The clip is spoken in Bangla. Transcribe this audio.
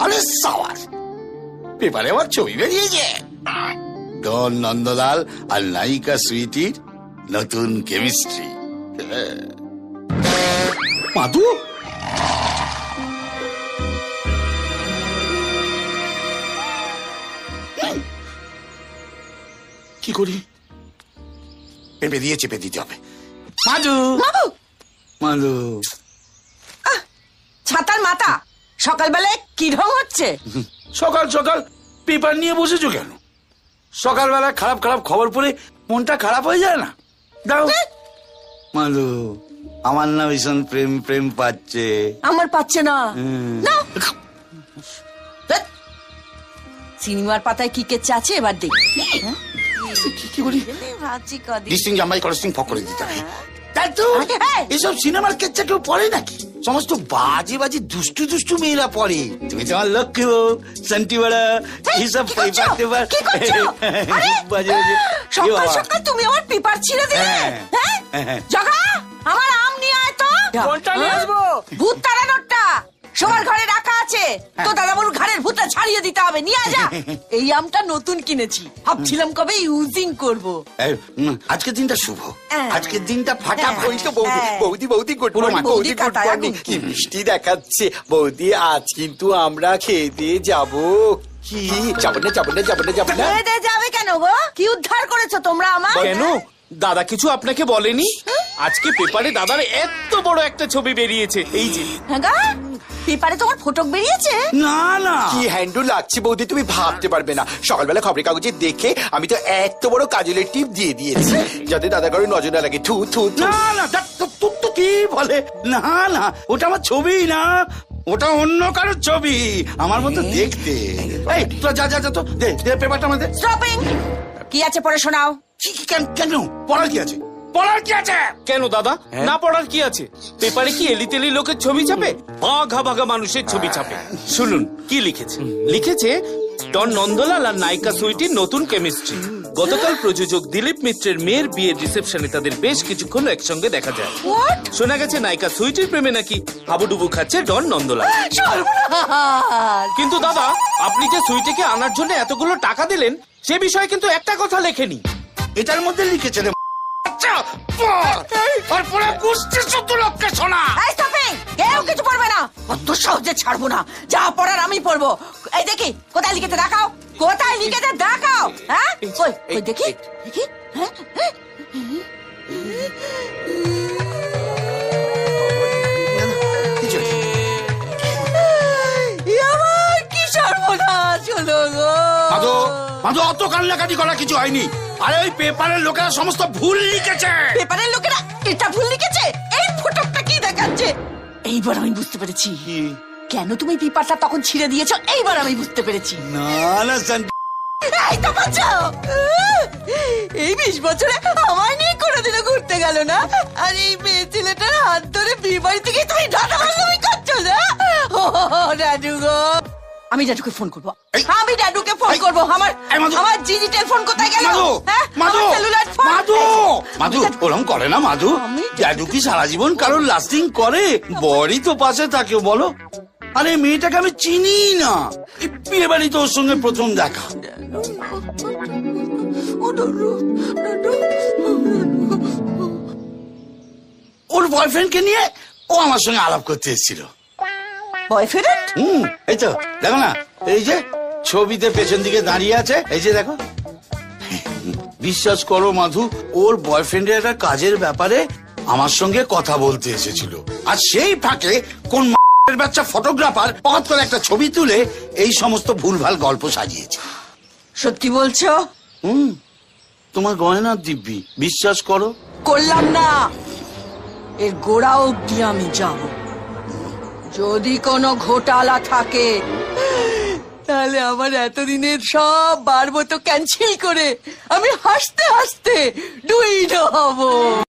আরে সাবাস, পেপারে আমার ছবি বেরিয়েছে। ডন নন্দলাল আর নায়িকা সুইটির নতুন কেমিস্ট্রি। মাধু, কি করি? পেঁপে দিয়ে চেপে দিতে হবে। মাধু, মাধু, ছাতার মাথা, সকালবেলায় কি ঢং হচ্ছে? সকাল সকাল পেপার নিয়ে বসেছো কেন? সকালবেলা খারাপ খারাপ খবর পড়ে মনটা খারাপ হয়ে যায় না? দাও। মাধু, আমার না ভীষণ প্রেম প্রেম পাচ্ছে। আমার পাচ্ছে না। নাও। সিনেমার পাতায় কি কেচ্ছে আছে এবার দেখ। কি করি? ভাবছি কদিন ডিস্টিং জামাই করস্টিং ফক করে দিতে হবে। তাই তো এসব সিনেমার কেচ্ছা কেউ পড়ে নাকি? সমস্ত বাজে বাজে দুষ্টু দুষ্টু মেয়েরা পড়ে। তুমি তো আমার লক্ষ্মী বউ, শান্তি বড়া, এইসব পেপার টেপার বাজে বাজে। সকাল সকাল তুমি আমার পেপার ছিঁড়ে দিলে। জগা, আমার আম নিয়ে আয় তো। কোনটা নিয়ে আসবো? ভূত তাড়ানোরটা সবার ঘরে রাখা আছে। তো দাদা বলুন ঘরের ভূতটা ছাড়িয়ে দিতে হবে, নিয়ে যা। এই আমটা নতুন কিনেছি, ভাবছিলাম কবে ইউজিং করব। আজকের দিনটা শুভ, আজকের দিনটা ফাটাফাটি। তো বৌদি বৌদি বৌদি গুড মর্নিং। বৌদি গুড মর্নিং। কি মিষ্টি দেখাচ্ছে বৌদি, আজ কিন্তু আমরা খেয়ে দিয়ে যাবো। কি যাবো না যাবো না যাবো না যাবো না? যাবে কেন গো? কি উদ্ধার করেছো তোমরা আমার? কেন দাদা কিছু আপনাকে বলেনি? আজকে পেপারে দাদার এত বড় একটা ছবি বেরিয়েছে, এই যে। হ্যাঁ গা, পেপারে তোমার ফটক বেরিয়েছে? না না, কি হ্যান্ডু লাগছে বৌদি, তুমি ভাবতে পারবে না। সকালবেলা খবরের কাগজে দেখে আমি তো এত বড় কাজলের টিপ দিয়ে দিয়েছি যাতে দাদা কারো নজর না লাগে। থু থু থু। না না, তোর তো কি বলে? না না, ওটা আমার ছবি না, ওটা অন্য কারোর ছবি, আমার মতো দেখতে। এই তো যা যা যা, তো দে দে পেপারটা আমাদের। স্টপিং। কি আছে পড়ে শোনাও। কেন পড়ার কি আছে? পড়ার কি আছে? কেন দাদা, না পড়ার কি আছে? পেপারে কি এলি তেলি লোকের ছবি ছাপে? ভাগা ভাগা মানুষের ছবি ছাপে। শুনুন কি লিখেছে। লিখেছে ডন নন্দলাল আর নায়িকা সুইটির নতুন কেমিস্ট্রি। গতকাল প্রযোজক দিলীপ মিত্রের মেয়ের বিয়ের রিসেপশনে তাদের বেশ কিছুক্ষণ একসঙ্গে দেখা যায়। শোনা গেছে নায়িকা সুইটির প্রেমে নাকি হাবুডুবু খাচ্ছে ডন নন্দলাল। কিন্তু দাদা, আপনি যে সুইটিকে আনার জন্য এতগুলো টাকা দিলেন সে বিষয়ে কিন্তু একটা কথা লেখেনি। এটার মধ্যে লিখেছে রে কেউ কিছু পড়বে না, অত সহজে ছাড়বো না। যা পড়ার আমি পড়বো। এই দেখি কোথায় লিখেতে দেখাও, কোথায় লিখেতে দেখাও। হ্যাঁ ওই দেখি দেখি। কি সর্বনাশ হলো গো। মাধু, মাধু, অত কান্নাকাটি করা কিছু হয়নি। আরে ওই পেপারের লোকেরা সমস্ত ভুল লিখেছে। পেপারের লোকেরা এটা ভুল লিখেছে? এই ফটোটা কি দেখাচ্ছে? এইবার আমি বুঝতে পেরেছি কেন তুমি পেপারটা তখন ছিঁড়ে দিয়েছো। এইবার আমি বুঝতে পেরেছি। না না শান্তি, এই তো বাঁচাও। এই 20 বছরে আমার নিয়ে কোনোদিনও ঘুরতে গেল না, আর এই মেয়ে ছেলেটার হাত ধরে বিয়ে বাড়ি থেকে তুমি দাদাবান্ধবী করছো না। ও দাদু গো, আমি দাদুকে ফোন করবো। আমি দাদুকে ফোন করবো। আমার ডিজিটাল ফোন কোথায় গেল? মাধু, মাধু, মাধু ওরম করে না মাধু। দাদু কি সারা জীবন কারোর লাস্টিং করে? বড়ই তো পাশে থাকে বলো। আরে মেয়েটাকে আমি চিনি না, এই বিয়ে বাড়ি তো ওর সঙ্গে প্রথম দেখা। ওর বয়ফ্রেন্ডকে নিয়ে ও আমার সঙ্গে আলাপ করতে এসেছিল। বয়ফ্রেন্ড? এই তো দেখো না, এই যে ছবিতে পেছন দিকে দাঁড়িয়ে আছে, এই যে দেখো। বিশ্বাস করো মাধু, ওর বয়ফ্রেন্ডের একটা কাজের ব্যাপারে আমার সঙ্গে কথা বলতে এসেছিল, আর সেই ফাঁকে কোন বাচ্চা ফটোগ্রাফার পথ করে একটা ছবি তুলে এই সমস্ত ভুলভাল গল্প সাজিয়েছে। সত্যি বলছো? তোমার গয়না দিব্যি, বিশ্বাস করো। করলাম না, এর গোড়া অব্দি আমি যাব। যদি কোনো ঘোটালা থাকে তাহলে আমার এতদিনের সব বারবো তো ক্যান্সেল করে আমি হাসতে হাসতে ডুইড হব।